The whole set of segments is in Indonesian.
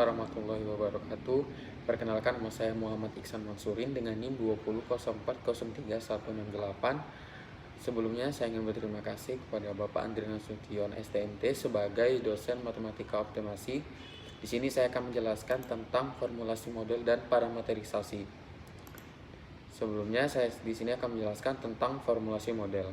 warahmatullahi wabarakatuh. Perkenalkan, nama saya Muhammad Iksan Mansurin dengan NIM 20.04.03.168. Sebelumnya saya ingin berterima kasih kepada Bapak Andri Nasution STMT sebagai dosen matematika optimasi. Di sini saya akan menjelaskan tentang formulasi model dan parameterisasi. Sebelumnya saya di sini akan menjelaskan tentang formulasi model.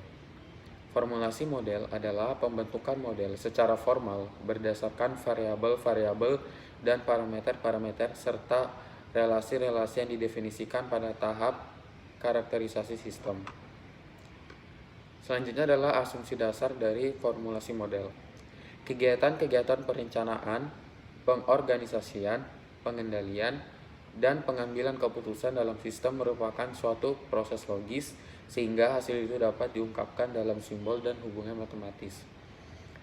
Formulasi model adalah pembentukan model secara formal berdasarkan variabel-variabel dan parameter-parameter serta relasi-relasi yang didefinisikan pada tahap karakterisasi sistem. Selanjutnya adalah asumsi dasar dari formulasi model. Kegiatan-kegiatan perencanaan, pengorganisasian, pengendalian, dan pengambilan keputusan dalam sistem merupakan suatu proses logis sehingga hasil itu dapat diungkapkan dalam simbol dan hubungan matematis.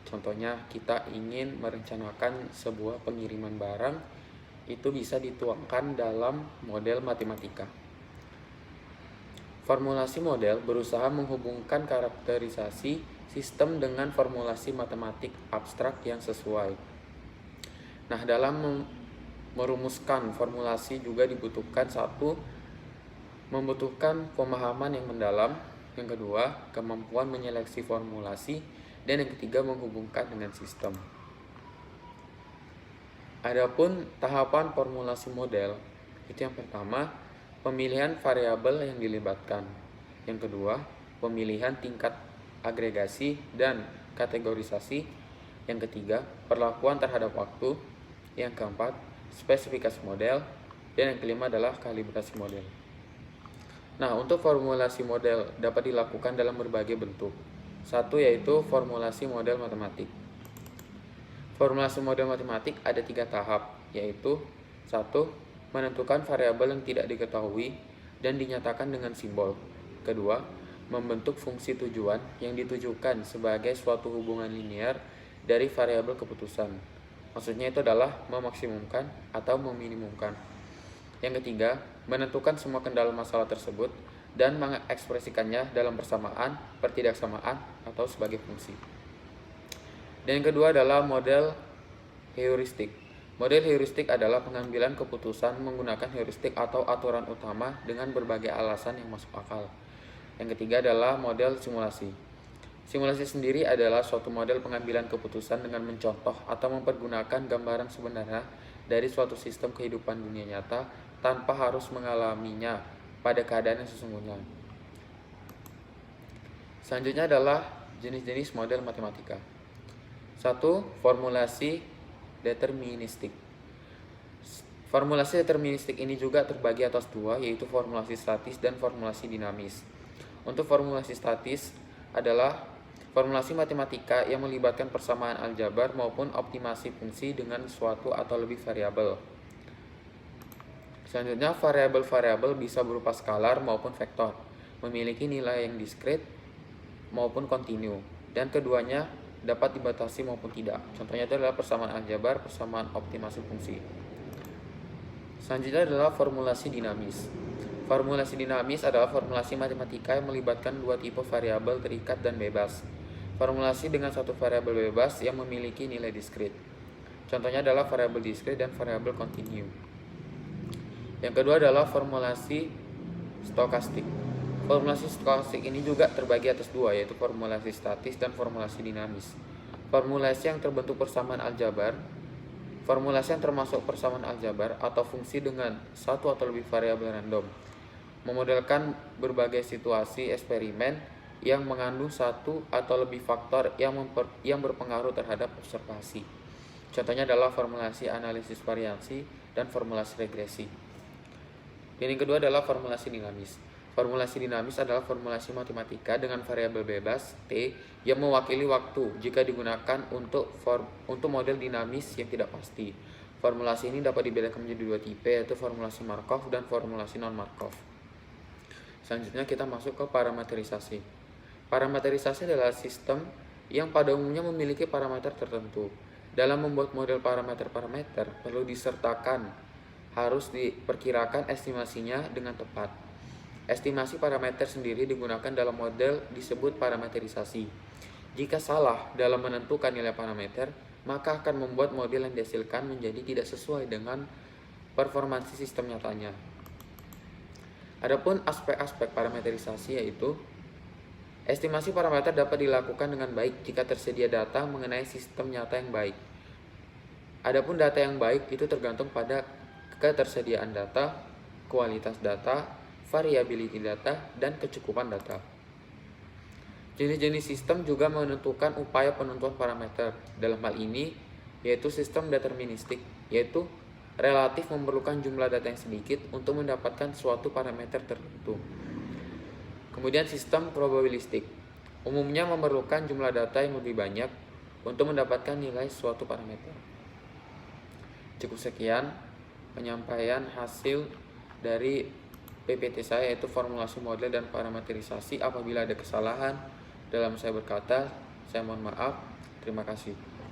Contohnya, kita ingin merencanakan sebuah pengiriman barang, itu bisa dituangkan dalam model matematika. Formulasi model berusaha menghubungkan karakterisasi sistem dengan formulasi matematik abstrak yang sesuai. Nah, dalam merumuskan formulasi juga dibutuhkan membutuhkan pemahaman yang mendalam, yang kedua, kemampuan menyeleksi formulasi, dan yang ketiga, menghubungkan dengan sistem. Adapun tahapan formulasi model, itu yang pertama, pemilihan variabel yang dilibatkan. Yang kedua, pemilihan tingkat agregasi dan kategorisasi. Yang ketiga, perlakuan terhadap waktu. Yang keempat, spesifikasi model. Dan yang kelima adalah kalibrasi model. Nah, untuk formulasi model dapat dilakukan dalam berbagai bentuk. Satu yaitu formulasi model matematik. Formulasi model matematik ada 3 tahap, yaitu 1. Menentukan variabel yang tidak diketahui dan dinyatakan dengan simbol. Kedua, membentuk fungsi tujuan yang ditujukan sebagai suatu hubungan linear dari variabel keputusan. Maksudnya itu adalah memaksimumkan atau meminimumkan. Yang ketiga, menentukan semua kendala masalah tersebut dan mengekspresikannya dalam persamaan, pertidaksamaan, atau sebagai fungsi. Dan yang kedua adalah model heuristik. Model heuristik adalah pengambilan keputusan menggunakan heuristik atau aturan utama dengan berbagai alasan yang masuk akal. Yang ketiga adalah model simulasi. Simulasi sendiri adalah suatu model pengambilan keputusan dengan mencontoh atau mempergunakan gambaran sebenarnya dari suatu sistem kehidupan dunia nyata tanpa harus mengalaminya pada keadaan yang sesungguhnya. Selanjutnya adalah jenis-jenis model matematika. 1. Formulasi deterministik. Formulasi deterministik ini juga terbagi atas 2, yaitu formulasi statis dan formulasi dinamis. Untuk formulasi statis adalah formulasi matematika yang melibatkan persamaan aljabar maupun optimasi fungsi dengan suatu atau lebih variabel. Selanjutnya, variabel-variabel bisa berupa skalar maupun vektor, memiliki nilai yang diskrit maupun kontinu, dan keduanya dapat dibatasi maupun tidak. Contohnya itu adalah persamaan aljabar, persamaan optimasi fungsi. Selanjutnya adalah formulasi dinamis. Formulasi dinamis adalah formulasi matematika yang melibatkan 2 tipe variabel terikat dan bebas. Formulasi dengan satu variabel bebas yang memiliki nilai diskrit. Contohnya adalah variabel diskrit dan variabel kontinu. Yang kedua adalah formulasi stokastik. Formulasi stokastik ini juga terbagi atas 2, yaitu formulasi statis dan formulasi dinamis. Formulasi yang terbentuk persamaan aljabar, formulasi yang termasuk persamaan aljabar atau fungsi dengan satu atau lebih variabel random, memodelkan berbagai situasi eksperimen yang mengandung satu atau lebih faktor yang berpengaruh terhadap observasi. Contohnya adalah formulasi analisis variansi dan formulasi regresi. Dan yang kedua adalah formulasi dinamis. Formulasi dinamis adalah formulasi matematika dengan variabel bebas T yang mewakili waktu jika digunakan untuk model dinamis yang tidak pasti. Formulasi ini dapat dibedakan menjadi 2 tipe, yaitu formulasi Markov dan formulasi non-Markov. Selanjutnya kita masuk ke parameterisasi. Parameterisasi adalah sistem yang pada umumnya memiliki parameter tertentu. Dalam membuat model parameter-parameter perlu harus diperkirakan estimasinya dengan tepat. Estimasi parameter sendiri digunakan dalam model disebut parameterisasi. Jika salah dalam menentukan nilai parameter, maka akan membuat model yang dihasilkan menjadi tidak sesuai dengan performansi sistem nyatanya. Adapun aspek-aspek parametrisasi yaitu estimasi parameter dapat dilakukan dengan baik jika tersedia data mengenai sistem nyata yang baik. Adapun data yang baik itu tergantung pada ketersediaan data, kualitas data, variability data, dan kecukupan data. Jenis-jenis sistem juga menentukan upaya penentuan parameter. Dalam hal ini, yaitu sistem deterministik, yaitu relatif memerlukan jumlah data yang sedikit untuk mendapatkan suatu parameter tertentu. Kemudian sistem probabilistik, umumnya memerlukan jumlah data yang lebih banyak untuk mendapatkan nilai suatu parameter. Cukup sekian penyampaian hasil dari PPT saya, yaitu formulasi model dan parametrisasi. Apabila ada kesalahan dalam saya berkata, saya mohon maaf. Terima kasih.